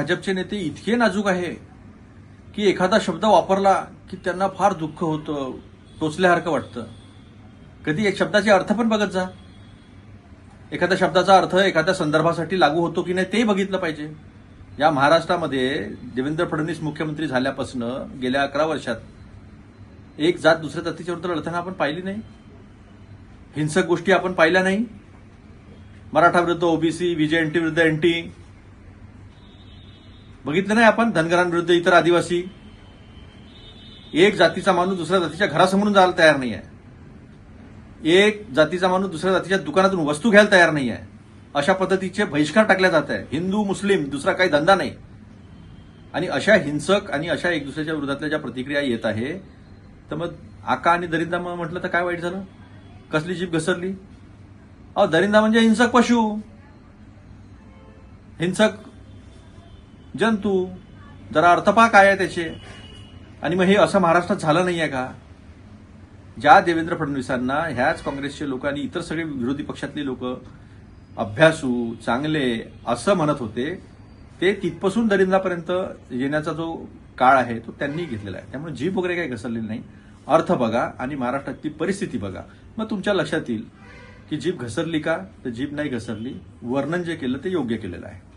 भाजपचे नेते इतके नाजूक आहे की एखादा शब्द वापरला की त्यांना फार दुःख होतं, टोचल्यासारखं वाटतं. कधी एक शब्दाचे अर्थ पण बघत जा. एखाद्या शब्दाचा अर्थ एखाद्या संदर्भासाठी लागू होतो की नाही तेही बघितलं पाहिजे. या महाराष्ट्रामध्ये देवेंद्र फडणवीस मुख्यमंत्री झाल्यापासून गेल्या 11 वर्षात एक जात दुसऱ्या जातीच्या विरुद्ध लढताना आपण पाहिली नाही. हिंसक गोष्टी आपण पाहिल्या नाही. मराठा विरुद्ध ओबीसी, व्हीजेएनटी विरुद्ध एनटी बघितलं नाही आपण. धनगरांविरुद्ध इतर आदिवासी. एक जातीचा माणूस दुसऱ्या जातीच्या घरासमोरून जायला तयार नाही आहे. एक जातीचा माणूस दुसऱ्या जातीच्या दुकानातून वस्तू घ्यायला तयार नाही आहे. अशा पद्धतीचे बहिष्कार टाकले जात आहे. हिंदू मुस्लिम दुसरा काही धंदा नाही. आणि अशा हिंसक आणि अशा एक दुसऱ्याच्या विरोधातल्या ज्या प्रतिक्रिया येत आहे, तर मग आका आणि दरिंदा म्हटलं तर काय वाईट झालं? कसली जीभ घसरली? अहो, दरिंदा म्हणजे हिंसक पशु, हिंसक जंतू. जरा अर्थ पहा काय आहे त्याचे. आणि मग हे असं महाराष्ट्रात झालं नाहीये का? ज्या देवेंद्र फडणवीसांना ह्याच काँग्रेसचे लोक आणि इतर सगळे विरोधी पक्षातले लोक अभ्यासू, चांगले असं म्हणत होते, ते तिथपासून दरिंदापर्यंत येण्याचा जो काळ आहे तो त्यांनी घेतलेला आहे. त्यामुळे जीभ वगैरे काही घसरलेली नाही. अर्थ बघा आणि महाराष्ट्रातली परिस्थिती बघा, मग तुमच्या लक्षात येईल की जीभ घसरली का? तर जीभ नाही घसरली. वर्णन जे केलं ते योग्य केलेलं आहे.